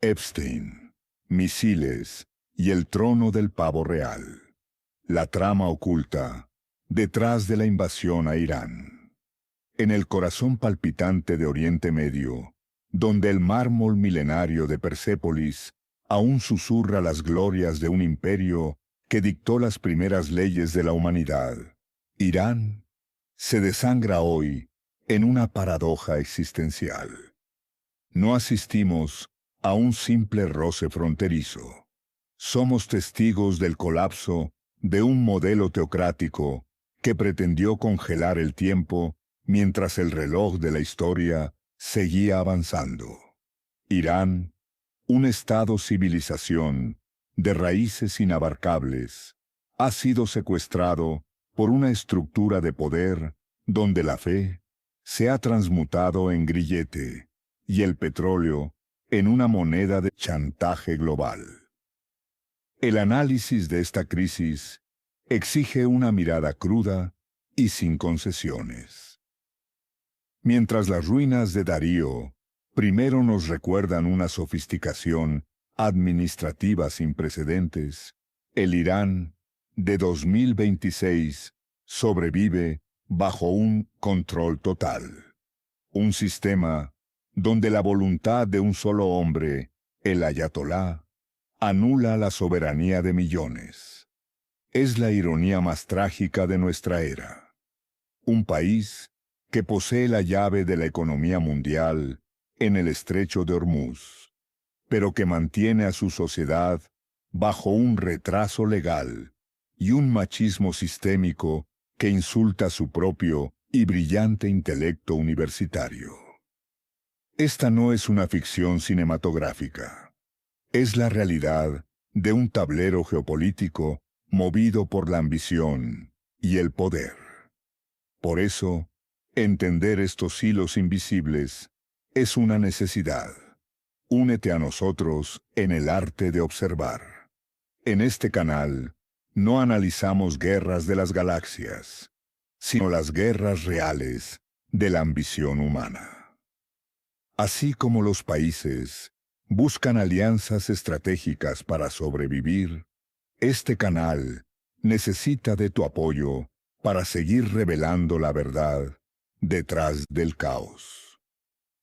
Epstein, misiles y el trono del pavo real. La trama oculta detrás de la invasión a Irán. En el corazón palpitante de Oriente Medio, donde el mármol milenario de Persépolis aún susurra las glorias de un imperio que dictó las primeras leyes de la humanidad, Irán se desangra hoy en una paradoja existencial. No asistimos a un simple roce fronterizo. Somos testigos del colapso de un modelo teocrático que pretendió congelar el tiempo mientras el reloj de la historia seguía avanzando. Irán, un estado-civilización de raíces inabarcables, ha sido secuestrado por una estructura de poder donde la fe se ha transmutado en grillete y el petróleo en una moneda de chantaje global. El análisis de esta crisis exige una mirada cruda y sin concesiones. Mientras las ruinas de Darío primero nos recuerdan una sofisticación administrativa sin precedentes, el Irán de 2026 sobrevive bajo un control total. Un sistema donde la voluntad de un solo hombre, el ayatolá, anula la soberanía de millones. Es la ironía más trágica de nuestra era. Un país que posee la llave de la economía mundial en el estrecho de Hormuz, pero que mantiene a su sociedad bajo un retraso legal y un machismo sistémico que insulta su propio y brillante intelecto universitario. Esta no es una ficción cinematográfica. Es la realidad de un tablero geopolítico movido por la ambición y el poder. Por eso, entender estos hilos invisibles es una necesidad. Únete a nosotros en el arte de observar. En este canal, no analizamos guerras de las galaxias, sino las guerras reales de la ambición humana. Así como los países buscan alianzas estratégicas para sobrevivir, este canal necesita de tu apoyo para seguir revelando la verdad detrás del caos.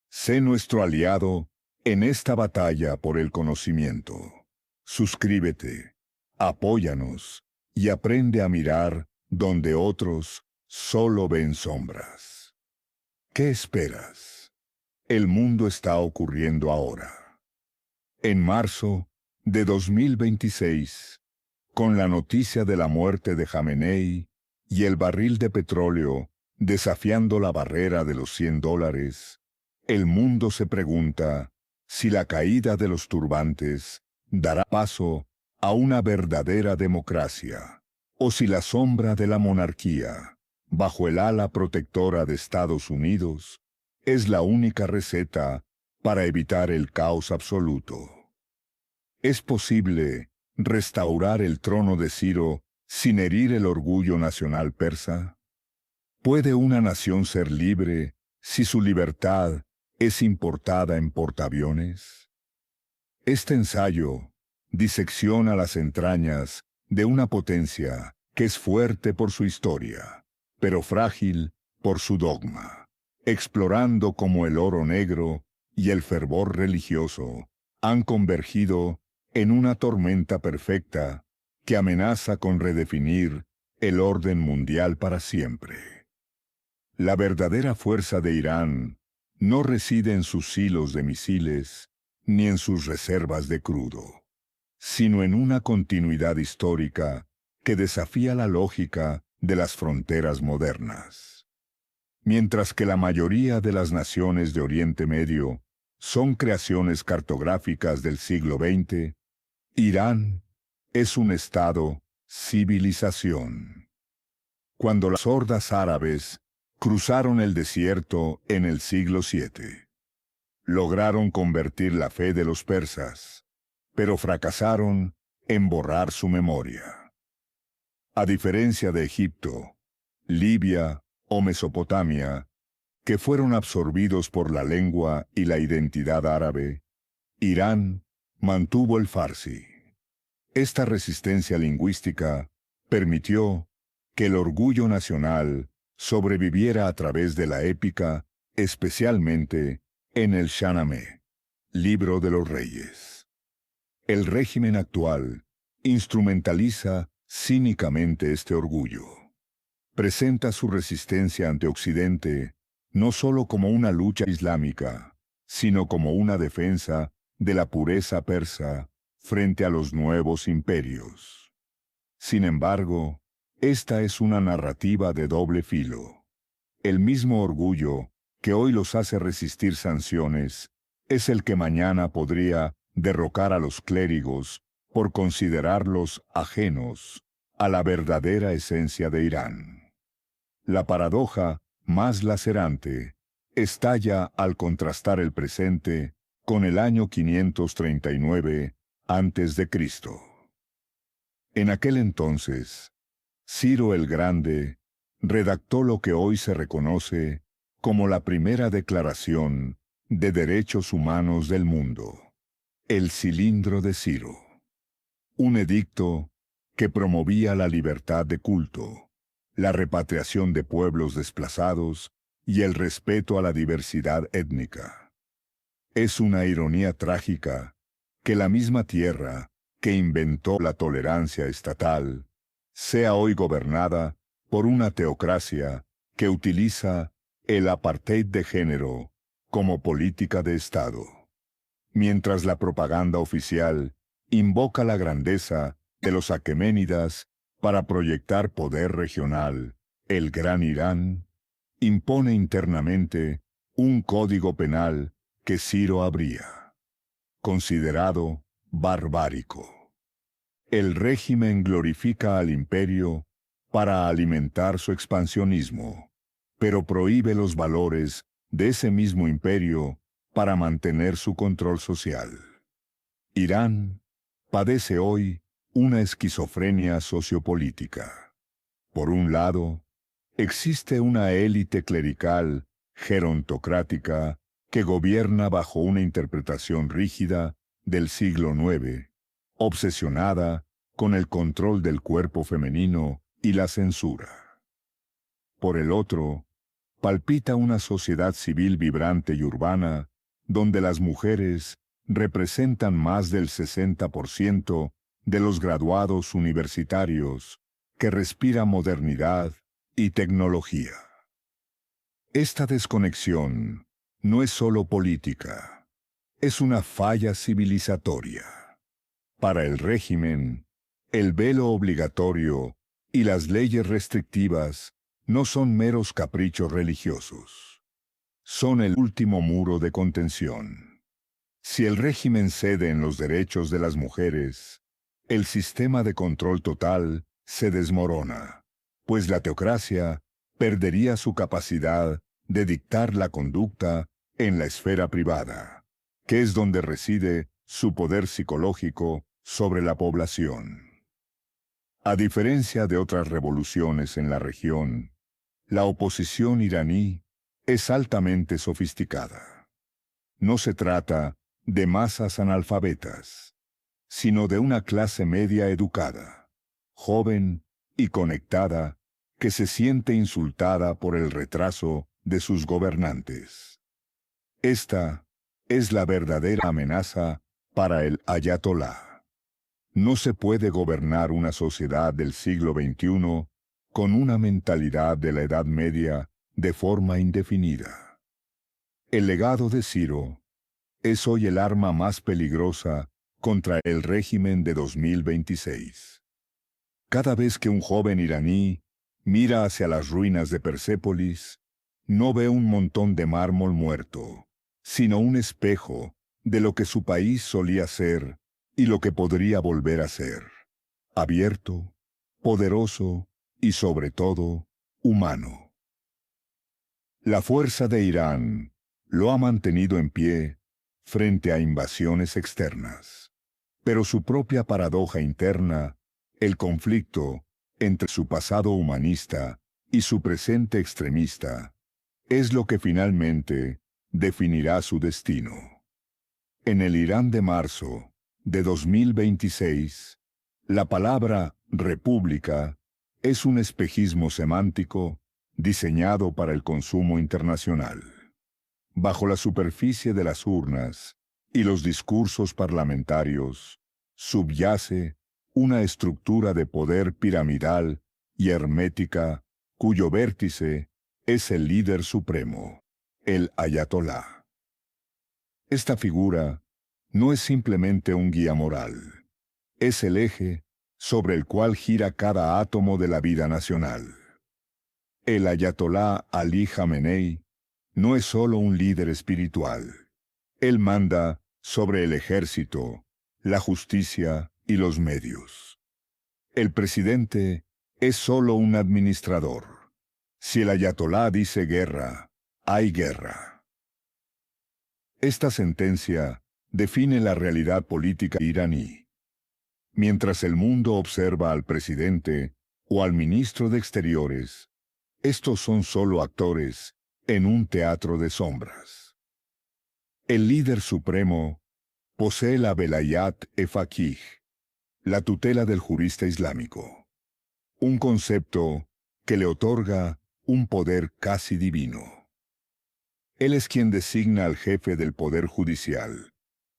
Sé nuestro aliado en esta batalla por el conocimiento. Suscríbete, apóyanos y aprende a mirar donde otros solo ven sombras. ¿Qué esperas? El mundo está ocurriendo ahora. En marzo de 2026, con la noticia de la muerte de Jamenei y el barril de petróleo desafiando la barrera de los $100, el mundo se pregunta si la caída de los turbantes dará paso a una verdadera democracia, o si la sombra de la monarquía, bajo el ala protectora de Estados Unidos, es la única receta para evitar el caos absoluto. ¿Es posible restaurar el trono de Ciro sin herir el orgullo nacional persa? ¿Puede una nación ser libre si su libertad es importada en portaaviones? Este ensayo disecciona las entrañas de una potencia que es fuerte por su historia, pero frágil por su dogma, explorando cómo el oro negro y el fervor religioso han convergido en una tormenta perfecta que amenaza con redefinir el orden mundial para siempre. La verdadera fuerza de Irán no reside en sus silos de misiles ni en sus reservas de crudo, sino en una continuidad histórica que desafía la lógica de las fronteras modernas. Mientras que la mayoría de las naciones de Oriente Medio son creaciones cartográficas del siglo XX, Irán es un estado-civilización. Cuando las hordas árabes cruzaron el desierto en el siglo VII, lograron convertir la fe de los persas, pero fracasaron en borrar su memoria. A diferencia de Egipto, Libia o Mesopotamia, que fueron absorbidos por la lengua y la identidad árabe, Irán mantuvo el farsi. Esta resistencia lingüística permitió que el orgullo nacional sobreviviera a través de la épica, especialmente en el Shahnameh, Libro de los Reyes. El régimen actual instrumentaliza cínicamente este orgullo. Presenta su resistencia ante Occidente no solo como una lucha islámica, sino como una defensa de la pureza persa frente a los nuevos imperios. Sin embargo, esta es una narrativa de doble filo. El mismo orgullo que hoy los hace resistir sanciones es el que mañana podría derrocar a los clérigos por considerarlos ajenos a la verdadera esencia de Irán. La paradoja más lacerante estalla al contrastar el presente con el año 539 a.C. En aquel entonces, Ciro el Grande redactó lo que hoy se reconoce como la primera declaración de derechos humanos del mundo, el Cilindro de Ciro. Un edicto que promovía la libertad de culto, la repatriación de pueblos desplazados y el respeto a la diversidad étnica. Es una ironía trágica que la misma tierra que inventó la tolerancia estatal sea hoy gobernada por una teocracia que utiliza el apartheid de género como política de Estado. Mientras la propaganda oficial invoca la grandeza de los aqueménidas para proyectar poder regional, el Gran Irán impone internamente un código penal que Ciro habría considerado barbárico. El régimen glorifica al imperio para alimentar su expansionismo, pero prohíbe los valores de ese mismo imperio para mantener su control social. Irán padece hoy una esquizofrenia sociopolítica. Por un lado, existe una élite clerical gerontocrática que gobierna bajo una interpretación rígida del siglo IX, obsesionada con el control del cuerpo femenino y la censura. Por el otro, palpita una sociedad civil vibrante y urbana, donde las mujeres representan más del 60% de los graduados universitarios, que respira modernidad y tecnología. Esta desconexión no es solo política, es una falla civilizatoria. Para el régimen, el velo obligatorio y las leyes restrictivas no son meros caprichos religiosos. Son el último muro de contención. Si el régimen cede en los derechos de las mujeres, el sistema de control total se desmorona, pues la teocracia perdería su capacidad de dictar la conducta en la esfera privada, que es donde reside su poder psicológico sobre la población. A diferencia de otras revoluciones en la región, la oposición iraní es altamente sofisticada. No se trata de masas analfabetas, sino de una clase media educada, joven y conectada, que se siente insultada por el retraso de sus gobernantes. Esta es la verdadera amenaza para el ayatolá. No se puede gobernar una sociedad del siglo XXI con una mentalidad de la Edad Media de forma indefinida. El legado de Ciro es hoy el arma más peligrosa contra el régimen de 2026. Cada vez que un joven iraní mira hacia las ruinas de Persépolis, no ve un montón de mármol muerto, sino un espejo de lo que su país solía ser y lo que podría volver a ser: abierto, poderoso y, sobre todo, humano. La fuerza de Irán lo ha mantenido en pie frente a invasiones externas. Pero su propia paradoja interna, el conflicto entre su pasado humanista y su presente extremista, es lo que finalmente definirá su destino. En el Irán de marzo de 2026, la palabra república es un espejismo semántico diseñado para el consumo internacional. Bajo la superficie de las urnas y los discursos parlamentarios subyace una estructura de poder piramidal y hermética cuyo vértice es el líder supremo, el ayatolá. Esta figura no es simplemente un guía moral, es el eje sobre el cual gira cada átomo de la vida nacional. El ayatolá Ali Jamenei no es solo un líder espiritual. Él manda sobre el ejército, la justicia y los medios. El presidente es solo un administrador. Si el ayatolá dice guerra, hay guerra. Esta sentencia define la realidad política iraní. Mientras el mundo observa al presidente o al ministro de Exteriores, estos son solo actores en un teatro de sombras. El líder supremo posee la velayat-e-faqih, la tutela del jurista islámico, un concepto que le otorga un poder casi divino. Él es quien designa al jefe del poder judicial,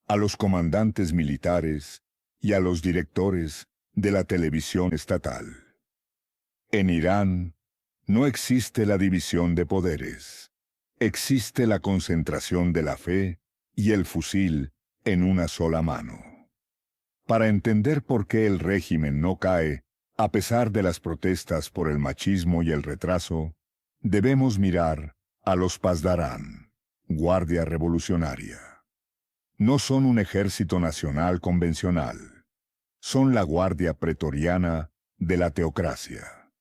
a los comandantes militares y a los directores de la televisión estatal. En Irán no existe la división de poderes. Existe la concentración de la fe y el fusil en una sola mano. Para entender por qué el régimen no cae, a pesar de las protestas por el machismo y el retraso, debemos mirar a los Pasdarán, Guardia Revolucionaria. No son un ejército nacional convencional. Son la guardia pretoriana de la teocracia.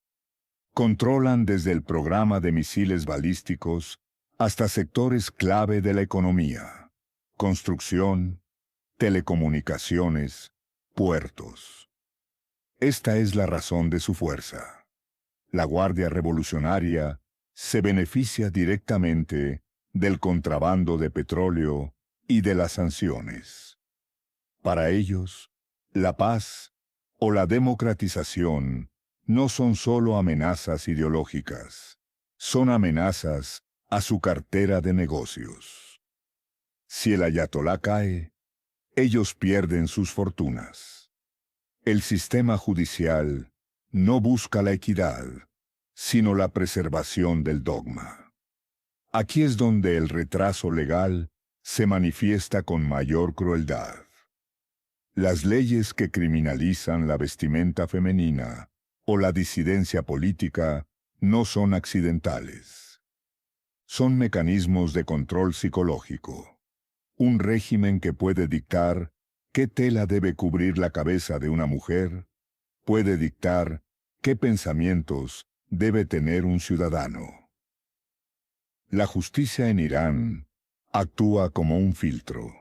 Controlan desde el programa de misiles balísticos hasta sectores clave de la economía, construcción, telecomunicaciones, puertos. Esta es la razón de su fuerza. La Guardia Revolucionaria se beneficia directamente del contrabando de petróleo y de las sanciones. Para ellos, la paz o la democratización no son solo amenazas ideológicas, son amenazas a su cartera de negocios. Si el ayatolá cae, ellos pierden sus fortunas. El sistema judicial no busca la equidad, sino la preservación del dogma. Aquí es donde el retraso legal se manifiesta con mayor crueldad. Las leyes que criminalizan la vestimenta femenina o la disidencia política no son accidentales. Son mecanismos de control psicológico. Un régimen que puede dictar qué tela debe cubrir la cabeza de una mujer, puede dictar qué pensamientos debe tener un ciudadano. La justicia en Irán actúa como un filtro.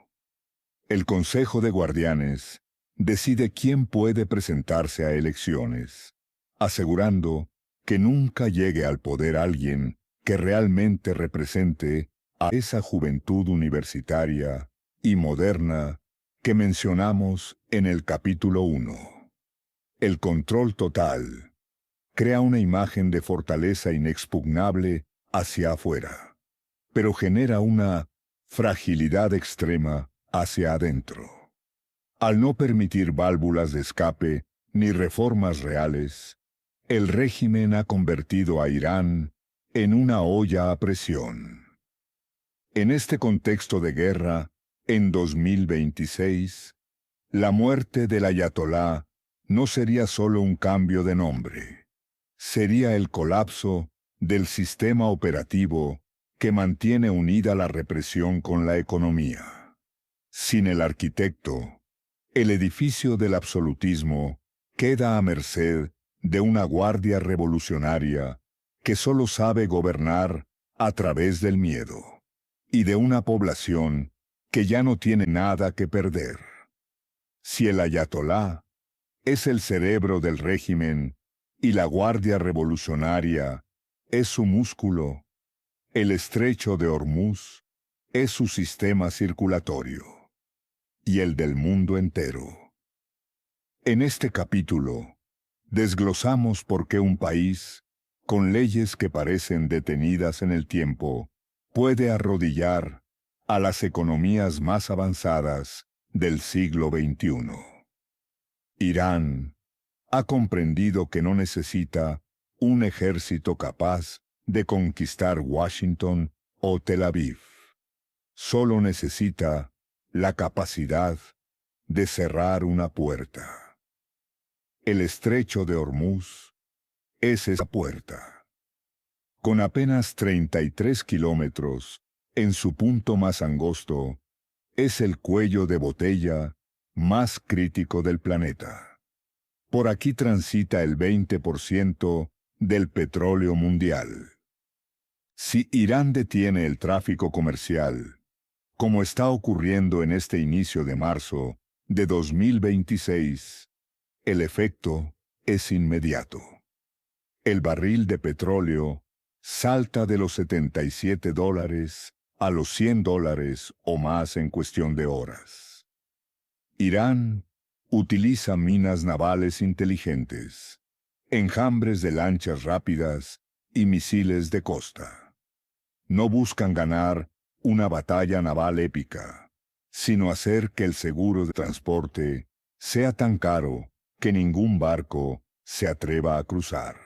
El Consejo de Guardianes decide quién puede presentarse a elecciones, asegurando que nunca llegue al poder alguien que realmente represente a esa juventud universitaria y moderna que mencionamos en el capítulo 1. El control total crea una imagen de fortaleza inexpugnable hacia afuera, pero genera una fragilidad extrema hacia adentro. Al no permitir válvulas de escape ni reformas reales, el régimen ha convertido a Irán en una olla a presión. En este contexto de guerra, en 2026, la muerte del ayatolá no sería solo un cambio de nombre, sería el colapso del sistema operativo que mantiene unida la represión con la economía. Sin el arquitecto, el edificio del absolutismo queda a merced de una guardia revolucionaria que solo sabe gobernar a través del miedo, y de una población que ya no tiene nada que perder. Si el ayatolá es el cerebro del régimen y la guardia revolucionaria es su músculo, el estrecho de Hormuz es su sistema circulatorio. y el del mundo entero. En este capítulo, desglosamos por qué un país, con leyes que parecen detenidas en el tiempo, puede arrodillar a las economías más avanzadas del siglo XXI. Irán ha comprendido que no necesita un ejército capaz de conquistar Washington o Tel Aviv. Solo necesita la capacidad de cerrar una puerta. El estrecho de Hormuz es esa puerta. Con apenas 33 kilómetros, en su punto más angosto, es el cuello de botella más crítico del planeta. Por aquí transita el 20% del petróleo mundial. Si Irán detiene el tráfico comercial, como está ocurriendo en este inicio de marzo de 2026, el efecto es inmediato. El barril de petróleo salta de los $77 a los $100 o más en cuestión de horas. Irán utiliza minas navales inteligentes, enjambres de lanchas rápidas y misiles de costa. No buscan ganar una batalla naval épica, sino hacer que el seguro de transporte sea tan caro que ningún barco se atreva a cruzar.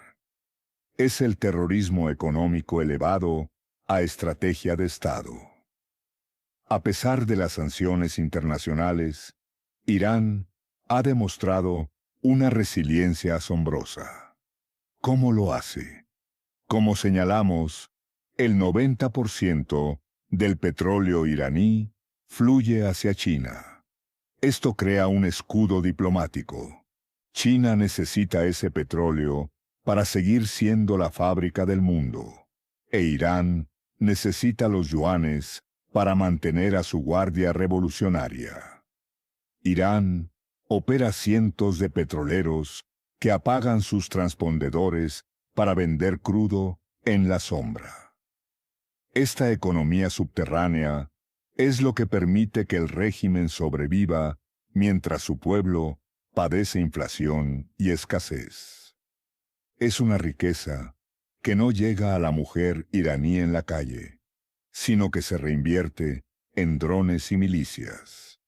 Es el terrorismo económico elevado a estrategia de Estado. A pesar de las sanciones internacionales, Irán ha demostrado una resiliencia asombrosa. ¿Cómo lo hace? Como señalamos, el 90% del petróleo iraní fluye hacia China. Esto crea un escudo diplomático. China necesita ese petróleo para seguir siendo la fábrica del mundo, e Irán necesita los yuanes para mantener a su guardia revolucionaria. Irán opera cientos de petroleros que apagan sus transpondedores para vender crudo en la sombra. Esta economía subterránea es lo que permite que el régimen sobreviva mientras su pueblo padece inflación y escasez. Es una riqueza que no llega a la mujer iraní en la calle, sino que se reinvierte en drones y milicias.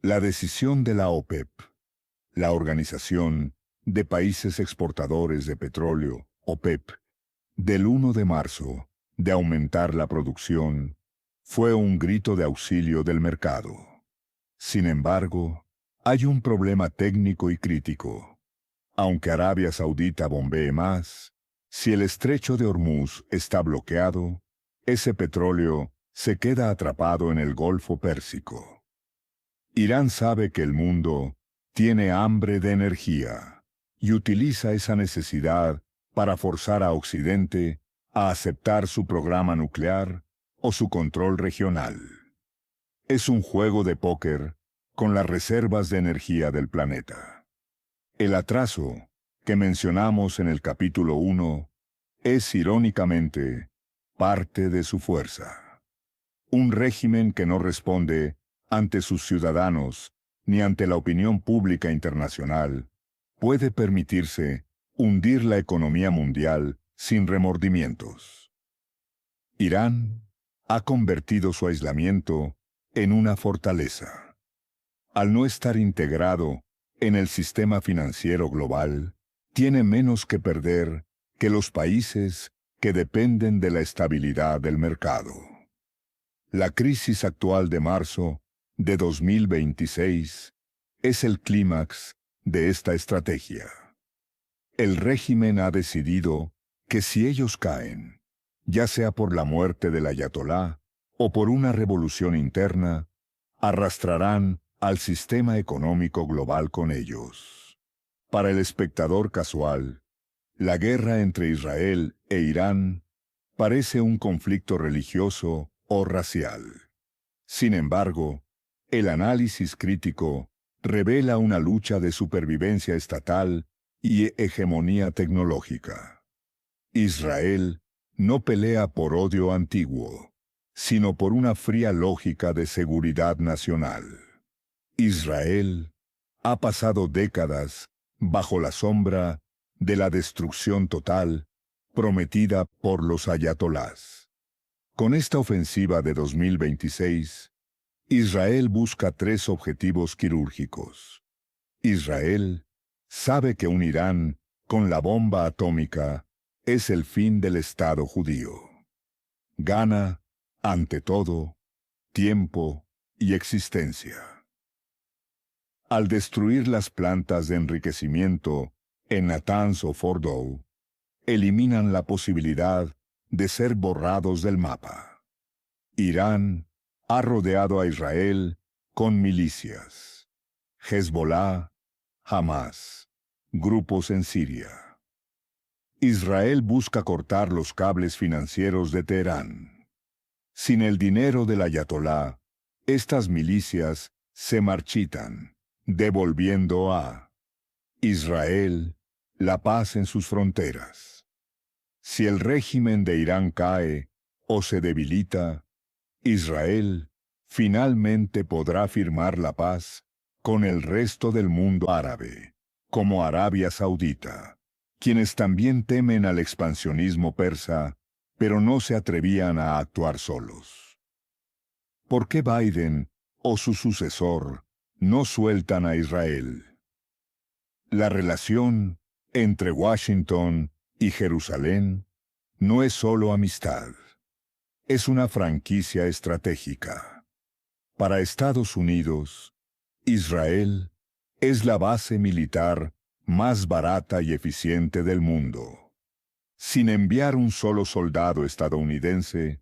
La decisión de la OPEP, la Organización de Países Exportadores de Petróleo, OPEP, del 1 de marzo, de aumentar la producción, fue un grito de auxilio del mercado. Sin embargo, hay un problema técnico y crítico. Aunque Arabia Saudita bombee más, si el estrecho de Hormuz está bloqueado, ese petróleo se queda atrapado en el Golfo Pérsico. Irán sabe que el mundo tiene hambre de energía y utiliza esa necesidad para forzar a Occidente a aceptar su programa nuclear o su control regional. Es un juego de póker con las reservas de energía del planeta. El atraso que mencionamos en el capítulo 1 es, irónicamente, parte de su fuerza. Un régimen que no responde ante sus ciudadanos ni ante la opinión pública internacional puede permitirse hundir la economía mundial sin remordimientos. Irán ha convertido su aislamiento en una fortaleza. Al no estar integrado en el sistema financiero global, tiene menos que perder que los países que dependen de la estabilidad del mercado. La crisis actual de marzo de 2026 es el clímax de esta estrategia. El régimen ha decidido que si ellos caen, ya sea por la muerte del ayatolá o por una revolución interna, arrastrarán al sistema económico global con ellos. Para el espectador casual, la guerra entre Israel e Irán parece un conflicto religioso o racial. Sin embargo, el análisis crítico revela una lucha de supervivencia estatal y hegemonía tecnológica. Israel no pelea por odio antiguo, sino por una fría lógica de seguridad nacional. Israel ha pasado décadas bajo la sombra de la destrucción total prometida por los ayatolás. Con esta ofensiva de 2026, Israel busca tres objetivos quirúrgicos. Israel sabe que un Irán con la bomba atómica es el fin del Estado judío. Gana, ante todo, tiempo y existencia. Al destruir las plantas de enriquecimiento en Natanz o Fordow, eliminan la posibilidad de ser borrados del mapa. Irán ha rodeado a Israel con milicias. Hezbollah, Hamas, grupos en Siria. Israel busca cortar los cables financieros de Teherán. Sin el dinero del ayatolá, estas milicias se marchitan, devolviendo a Israel la paz en sus fronteras. Si el régimen de Irán cae o se debilita, Israel finalmente podrá firmar la paz con el resto del mundo árabe, como Arabia Saudita, quienes también temen al expansionismo persa, pero no se atrevían a actuar solos. ¿Por qué Biden o su sucesor no sueltan a Israel? La relación entre Washington y Jerusalén no es solo amistad. Es una franquicia estratégica. Para Estados Unidos, Israel es la base militar más barata y eficiente del mundo. Sin enviar un solo soldado estadounidense,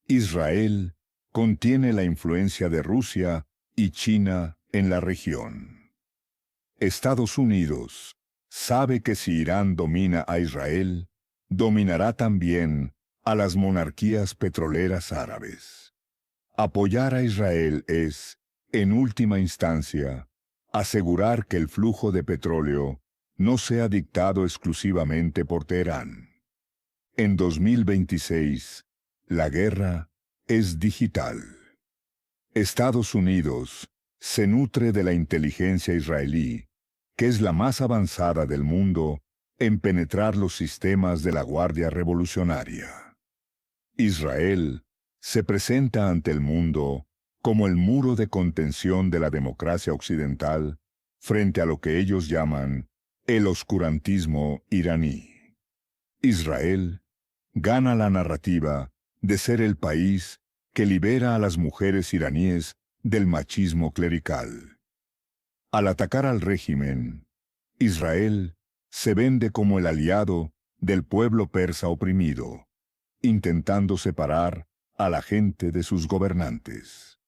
Israel contiene la influencia de Rusia y China en la región. Estados Unidos sabe que si Irán domina a Israel, dominará también a las monarquías petroleras árabes. Apoyar a Israel es, en última instancia, asegurar que el flujo de petróleo no sea dictado exclusivamente por Teherán. En 2026, la guerra es digital. Estados Unidos se nutre de la inteligencia israelí, que es la más avanzada del mundo en penetrar los sistemas de la Guardia Revolucionaria. Israel se presenta ante el mundo como el muro de contención de la democracia occidental frente a lo que ellos llaman el oscurantismo iraní. Israel gana la narrativa de ser el país que libera a las mujeres iraníes del machismo clerical. Al atacar al régimen, Israel se vende como el aliado del pueblo persa oprimido, intentando separar a la gente de sus gobernantes.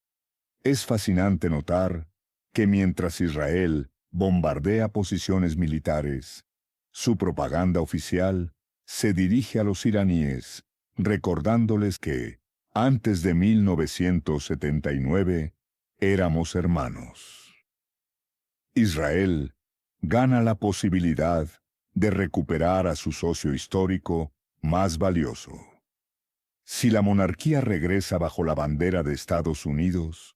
Es fascinante notar que mientras Israel bombardea posiciones militares, su propaganda oficial se dirige a los iraníes, recordándoles que, antes de 1979, éramos hermanos. Israel gana la posibilidad de recuperar a su socio histórico más valioso. Si la monarquía regresa bajo la bandera de Estados Unidos,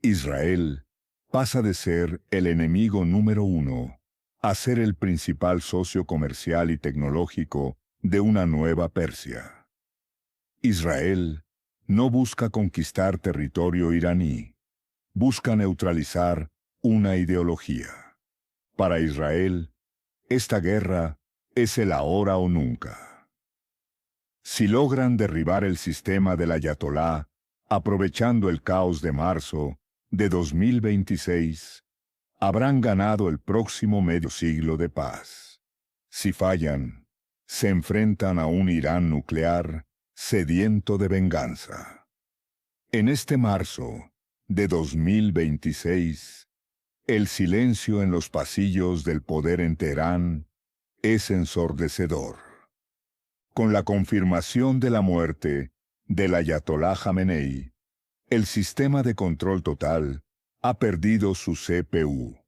Israel pasa de ser el enemigo número uno a ser el principal socio comercial y tecnológico de una nueva Persia. Israel no busca conquistar territorio iraní, busca neutralizar una ideología. Para Israel, esta guerra es el ahora o nunca. Si logran derribar el sistema del ayatolá, aprovechando el caos de marzo de 2026, habrán ganado el próximo medio siglo de paz. Si fallan, se enfrentan a un Irán nuclear sediento de venganza. En este marzo de 2026, el silencio en los pasillos del poder en Teherán es ensordecedor. Con la confirmación de la muerte del ayatolá Jamenei, el sistema de control total ha perdido su CPU.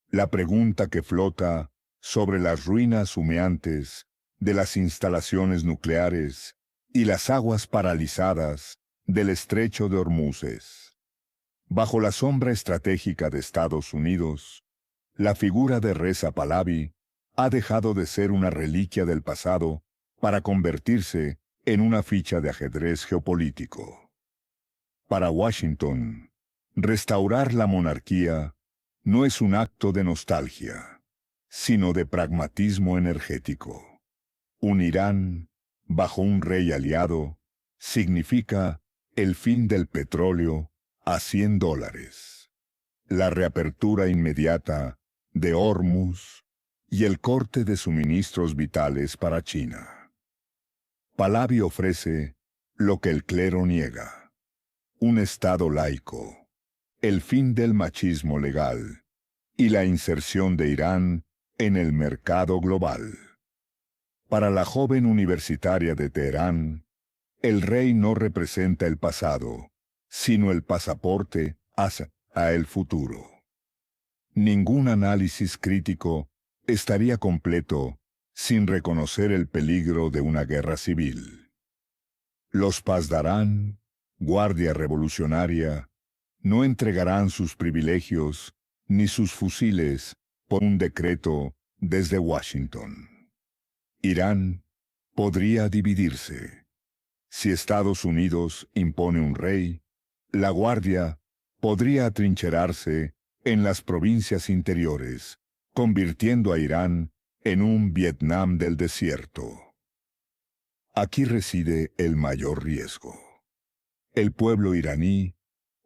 La pregunta que flota sobre las ruinas humeantes de las instalaciones nucleares y las aguas paralizadas del estrecho de Hormuz es: Bajo la sombra estratégica de Estados Unidos, la figura de Reza Pahlavi ha dejado de ser una reliquia del pasado para convertirse en una ficha de ajedrez geopolítico. Para Washington, restaurar la monarquía no es un acto de nostalgia, sino de pragmatismo energético. Un Irán, bajo un rey aliado, significa el fin del petróleo a $100, la reapertura inmediata de Hormuz y el corte de suministros vitales para China. Pahlavi ofrece lo que el clero niega: un Estado laico, el fin del machismo legal y la inserción de Irán en el mercado global. Para la joven universitaria de Teherán, el rey no representa el pasado, sino el pasaporte hacia el futuro. Ningún análisis crítico estaría completo sin reconocer el peligro de una guerra civil. Los Pasdarán, Guardia Revolucionaria, no entregarán sus privilegios ni sus fusiles por un decreto desde Washington. Irán podría dividirse. Si Estados Unidos impone un rey, la Guardia podría atrincherarse en las provincias interiores, convirtiendo a Irán en un Vietnam del desierto. Aquí reside el mayor riesgo. El pueblo iraní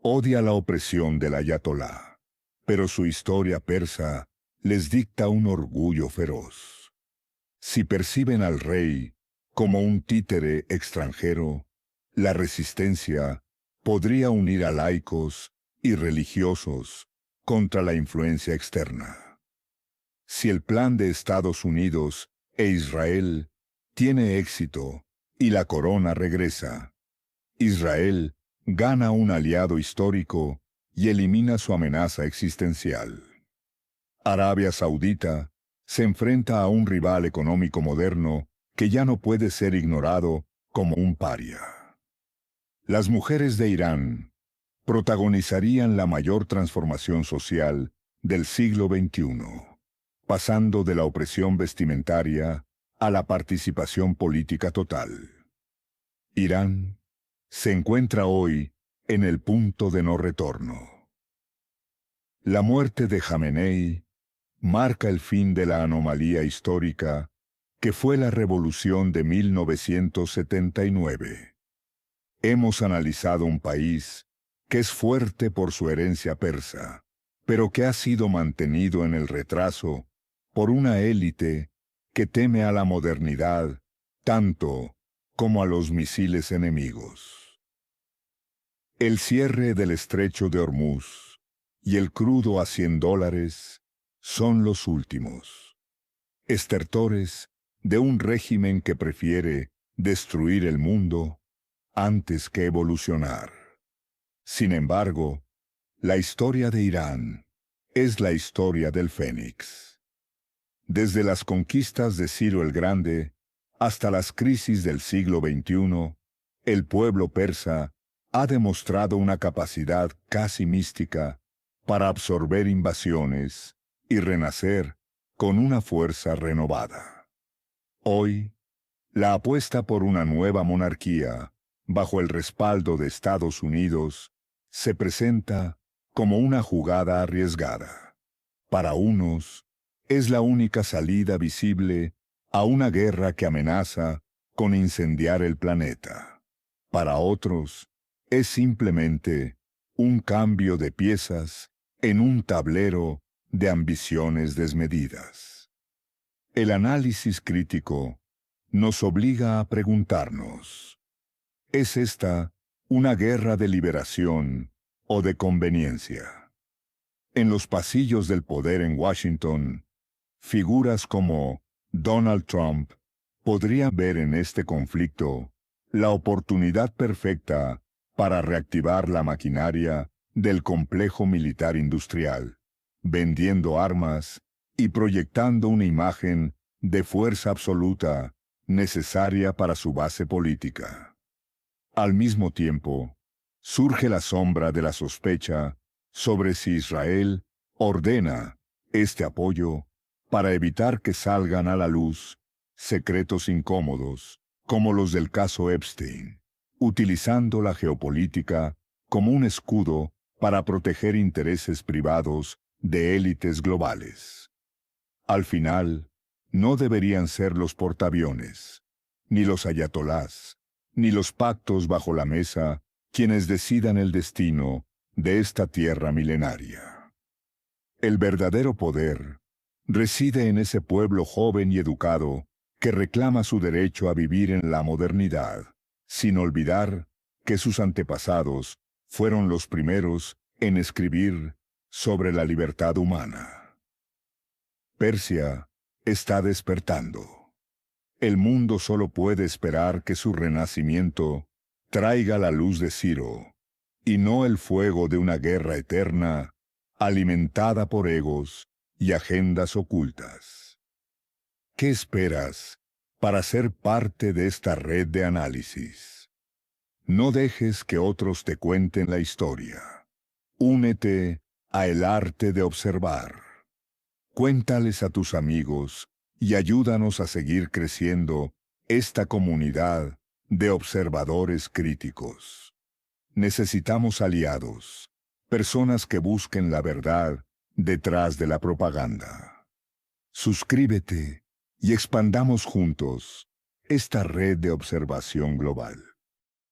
odia la opresión del ayatolá, pero su historia persa les dicta un orgullo feroz. Si perciben al rey como un títere extranjero, la resistencia podría unir a laicos y religiosos contra la influencia externa. Si el plan de Estados Unidos e Israel tiene éxito y la corona regresa, Israel gana un aliado histórico y elimina su amenaza existencial. Arabia Saudita se enfrenta a un rival económico moderno que ya no puede ser ignorado como un paria. Las mujeres de Irán protagonizarían la mayor transformación social del siglo XXI, pasando de la opresión vestimentaria a la participación política total. Irán se encuentra hoy en el punto de no retorno. La muerte de Jamenei marca el fin de la anomalía histórica que fue la revolución de 1979. Hemos analizado un país que es fuerte por su herencia persa, pero que ha sido mantenido en el retraso por una élite que teme a la modernidad tanto como a los misiles enemigos. El cierre del estrecho de Hormuz y el crudo a $100 son los últimos estertores de un régimen que prefiere destruir el mundo antes que evolucionar. Sin embargo, la historia de Irán es la historia del Fénix. Desde las conquistas de Ciro el Grande hasta las crisis del siglo XXI, el pueblo persa ha demostrado una capacidad casi mística para absorber invasiones y renacer con una fuerza renovada. Hoy, la apuesta por una nueva monarquía, bajo el respaldo de Estados Unidos, se presenta como una jugada arriesgada. Para unos, es la única salida visible a una guerra que amenaza con incendiar el planeta. Para otros, es simplemente un cambio de piezas en un tablero de ambiciones desmedidas. El análisis crítico nos obliga a preguntarnos: ¿es esta una guerra de liberación o de conveniencia? En los pasillos del poder en Washington, figuras como Donald Trump podrían ver en este conflicto la oportunidad perfecta para reactivar la maquinaria del complejo militar industrial, vendiendo armas y proyectando una imagen de fuerza absoluta necesaria para su base política. Al mismo tiempo, surge la sombra de la sospecha sobre si Israel ordena este apoyo para evitar que salgan a la luz secretos incómodos, como los del caso Epstein, utilizando la geopolítica como un escudo para proteger intereses privados de élites globales. Al final, no deberían ser los portaaviones, ni los ayatolás, ni los pactos bajo la mesa quienes decidan el destino de esta tierra milenaria. El verdadero poder reside en ese pueblo joven y educado que reclama su derecho a vivir en la modernidad, sin olvidar que sus antepasados fueron los primeros en escribir sobre la libertad humana. Persia está despertando. El mundo solo puede esperar que su renacimiento traiga la luz de Ciro, y no el fuego de una guerra eterna alimentada por egos y agendas ocultas. ¿Qué esperas para ser parte de esta red de análisis? No dejes que otros te cuenten la historia. Únete a el arte de observar. Cuéntales a tus amigos y ayúdanos a seguir creciendo esta comunidad de observadores críticos. Necesitamos aliados, personas que busquen la verdad detrás de la propaganda. Suscríbete y expandamos juntos esta red de observación global.